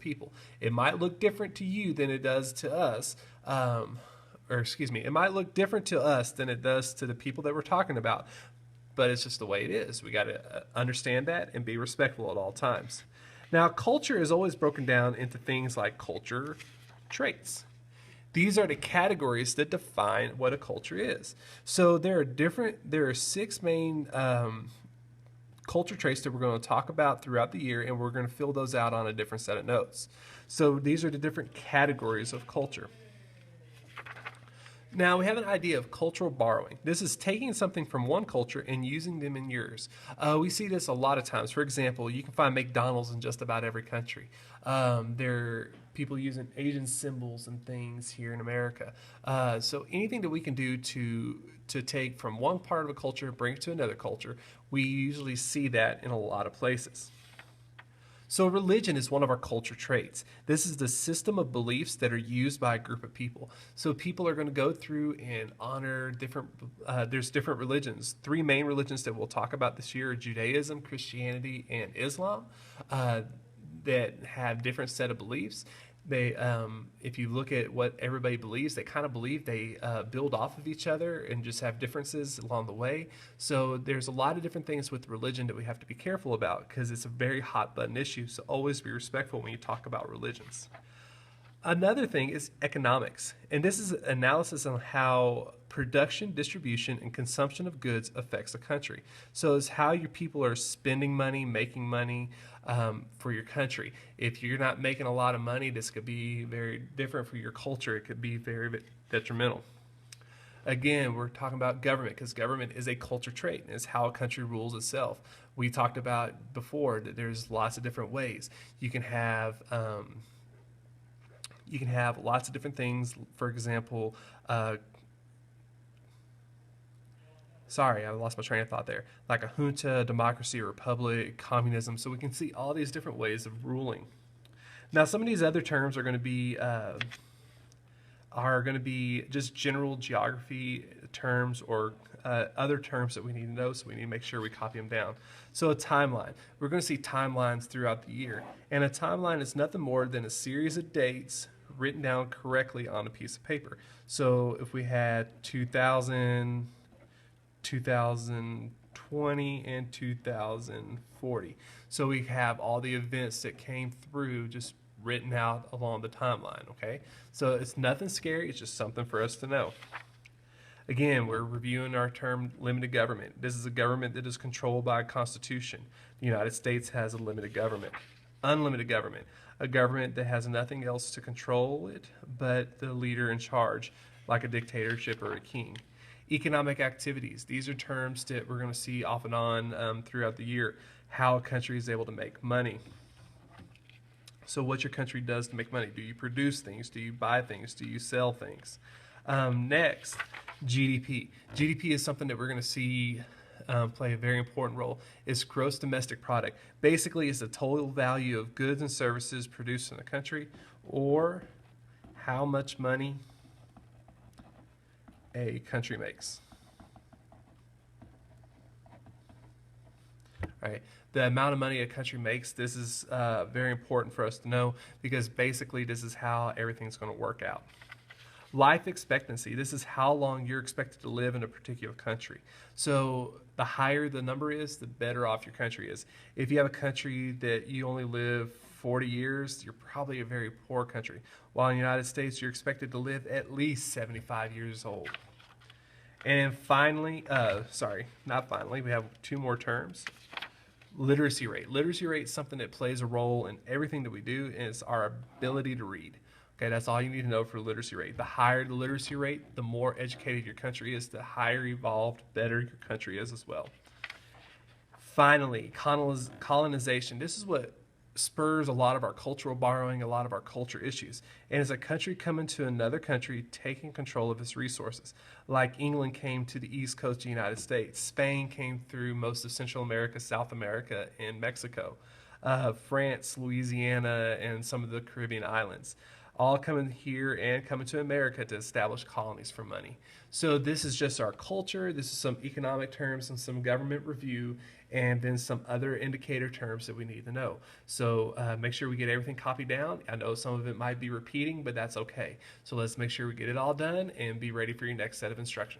people. It might look different to you than it does to us. Or excuse me, it might look different to us than it does to the people that we're talking about, but it's just the way it is. We got to understand that and be respectful at all times. Now, culture is always broken down into things like culture traits. These are the categories that define what a culture is. So there are six main culture traits that we're going to talk about throughout the year, and we're going to fill those out on a different set of notes. So these are the different categories of culture. Now we have an idea of cultural borrowing. This is taking something from one culture and using them in yours. We see this a lot of times. For example, you can find McDonald's in just about every country. There are people using Asian symbols and things here in America. So anything that we can do to take from one part of a culture and bring it to another culture, we usually see that in a lot of places. So religion is one of our culture traits. This is the system of beliefs that are used by a group of people. So people are going to go through and honor there's different religions. Three main religions that we'll talk about this year are Judaism, Christianity, and Islam, that have different set of beliefs. They, if you look at what everybody believes, they kind of believe they build off of each other and just have differences along the way. So there's a lot of different things with religion that we have to be careful about because it's a very hot button issue. So always be respectful when you talk about religions. Another thing is economics, and this is analysis on how production, distribution, and consumption of goods affects a country. So it's how your people are spending money, making money for your country. If you're not making a lot of money, this could be very different for your culture. It could be very detrimental. Again, we're talking about government because government is a culture trait and it's how a country rules itself. We talked about before that there's lots of different ways. You can have lots of different things. For example, sorry, I lost my train of thought there. Like a junta, democracy, a republic, communism. So we can see all these different ways of ruling. Now, some of these other terms are going to be just general geography terms or other terms that we need to know, so we need to make sure we copy them down. So a timeline. We're going to see timelines throughout the year. And a timeline is nothing more than a series of dates written down correctly on a piece of paper. So if we had 2000, 2020, and 2040. So we have all the events that came through just written out along the timeline, okay? So it's nothing scary, it's just something for us to know. Again, we're reviewing our term limited government. This is a government that is controlled by a constitution. The United States has a limited government. Unlimited government, a government that has nothing else to control it but the leader in charge, like a dictatorship or a king. Economic activities, these are terms that we're going to see off and on throughout the year, how a country is able to make money. So what your country does to make money. Do you produce things? Do you buy things? Do you sell things? Next, GDP. GDP is something that we're going to see play a very important role. It's gross domestic product. Basically, it's the total value of goods and services produced in the country, or how much money a country makes. All right. The amount of money a country makes, this is very important for us to know because basically this is how everything's going to work out. Life expectancy, this is how long you're expected to live in a particular country. So the higher the number is, the better off your country is. If you have a country that you only live 40 years, you're probably a very poor country. While in the United States, you're expected to live at least 75 years old. And finally, not finally, we have two more terms. Literacy rate. Literacy rate is something that plays a role in everything that we do, and it's our ability to read. Okay, that's all you need to know for literacy rate. The higher the literacy rate, the more educated your country is, the higher evolved, better your country is as well. Finally, colonization. This is what spurs a lot of our cultural borrowing, a lot of our culture issues. And it's a country coming to another country, taking control of its resources. Like England came to the east coast of the United States. Spain came through most of Central America, South America, and Mexico. France, Louisiana, and some of the Caribbean islands. all coming here and coming to America to establish colonies for money. So this is just our culture. This is some economic terms and some government review, and then some other indicator terms that we need to know. So make sure we get everything copied down. I know some of it might be repeating, but that's okay. So let's make sure we get it all done and be ready for your next set of instructions.